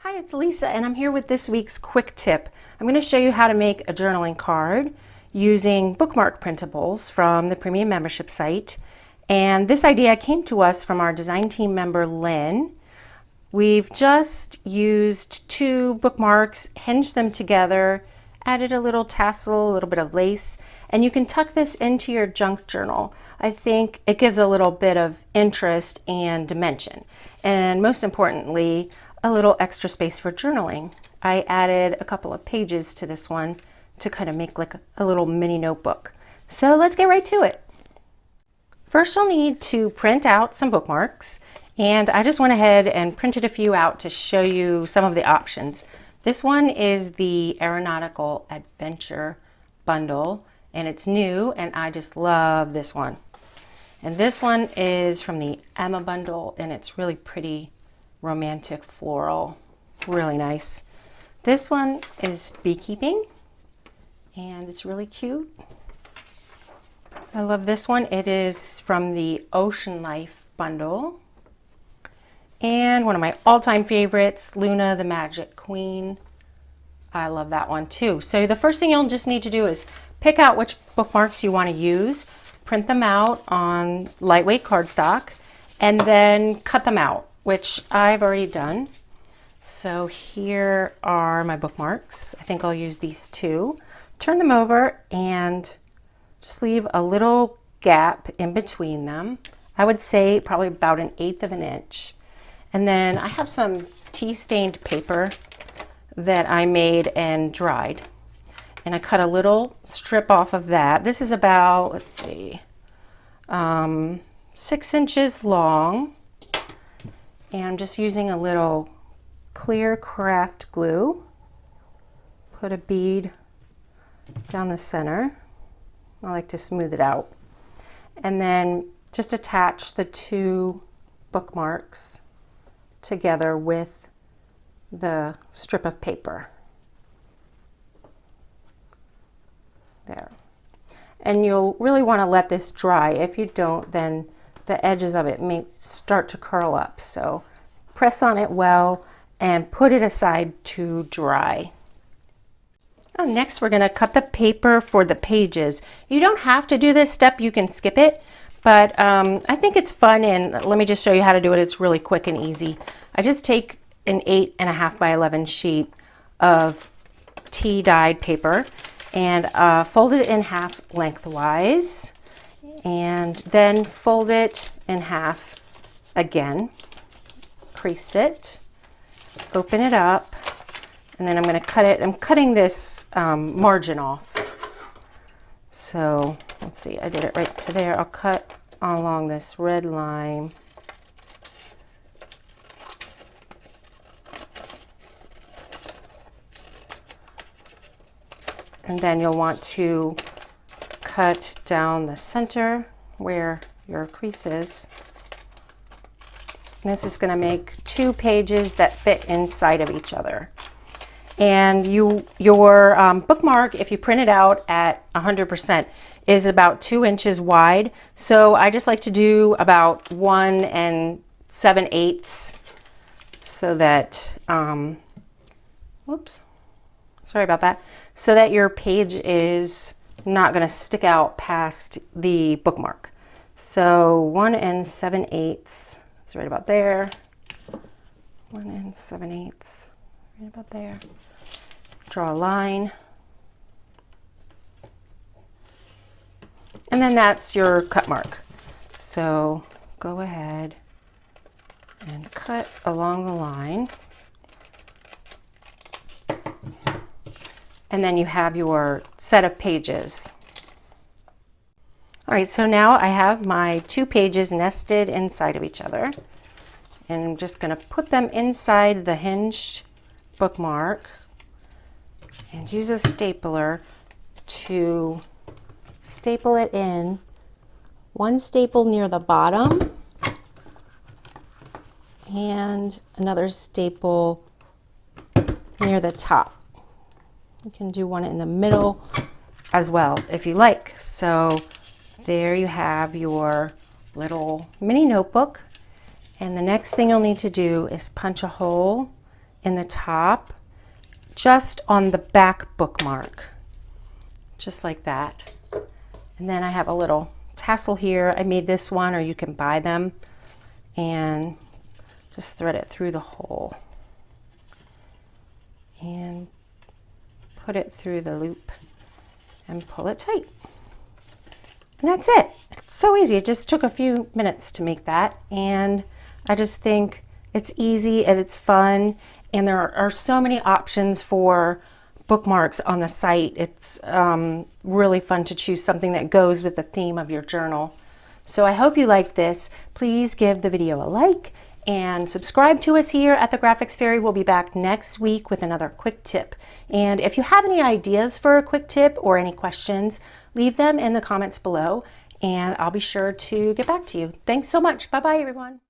Hi, it's Lisa, and I'm here with this week's quick tip. I'm going to show you how to make a journaling card using Bookmark printables from the premium membership site. And this idea came to us from our design team member, Lynn. We've just used two bookmarks, hinged them together, added a little tassel, a little bit of lace, and you can tuck this into your junk journal. I think it gives a little bit of interest and dimension. And most importantly, a little extra space for journaling. I added a couple of pages to this one to kind of make like a little mini notebook. So let's get right to it. First, you'll need to print out some bookmarks, and I just went ahead and printed a few out to show you some of the options. This one is the Aeronautical Adventure bundle, and it's new, and I just love this one. And this one is from the Emma bundle, and it's really pretty romantic floral, really nice. This one is beekeeping, and it's really cute. I love this one. It is from the Ocean Life bundle. And one of my all-time favorites, Luna the Magic Queen. I love that one too. So the first thing you'll just need to do is pick out which bookmarks you want to use, print them out on lightweight cardstock, and then cut them out, which I've already done. So here are my bookmarks. I think I'll use these two. Turn them over and just leave a little gap in between them. I would say probably about 1/8 of an inch. And then I have some tea-stained paper that I made and dried. And I cut a little strip off of that. This is about, let's see, 6 inches long. And I'm just using a little clear craft glue. Put a bead down the center. I like to smooth it out. And then just attach the two bookmarks together with the strip of paper. There. And you'll really want to let this dry. If you don't, then the edges of it may start to curl up. So press on it well and put it aside to dry. Now, next, we're going to cut the paper for the pages. You don't have to do this step, you can skip it, but I think it's fun, and let me just show you how to do it. It's really quick and easy. I just take an 8.5 by 11 sheet of tea dyed paper and fold it in half lengthwise, and then fold it in half again, crease it, open it up, and then I'm going to cut it. I'm cutting this margin off. So let's see, I did it right to there. I'll cut along this red line. And then you'll want to cut down the center where your crease is. And this is going to make 2 pages that fit inside of each other. And your bookmark, if you print it out at 100%, is about 2 inches wide. So I just like to do about 1 7/8 so that, whoops, sorry about that, so that your page is not going to stick out past the bookmark. So 1 7/8, it's right about there. 1 7/8, right about there. Draw a line. And then that's your cut mark. So go ahead and cut along the line. And then you have your set of pages. All right, so now I have my 2 pages nested inside of each other. And I'm just going to put them inside the hinged bookmark and use a stapler to staple it in. One staple near the bottom and another staple near the top. You can do one in the middle as well if you like. So there you have your little mini notebook. And the next thing you'll need to do is punch a hole in the top, just on the back bookmark, just like that. And then I have a little tassel here. I made this one, or you can buy them, and just thread it through the hole and put it through the loop and pull it tight. And that's it. It's so easy. It just took a few minutes to make that, and I just think it's easy and it's fun, and there are so many options for bookmarks on the site. It's really fun to choose something that goes with the theme of your journal. So I hope you like this. Please give the video a like and subscribe to us here at the Graphics Fairy. We'll be back next week with another quick tip. And if you have any ideas for a quick tip or any questions, leave them in the comments below, and I'll be sure to get back to you. Thanks so much. Bye-bye, everyone.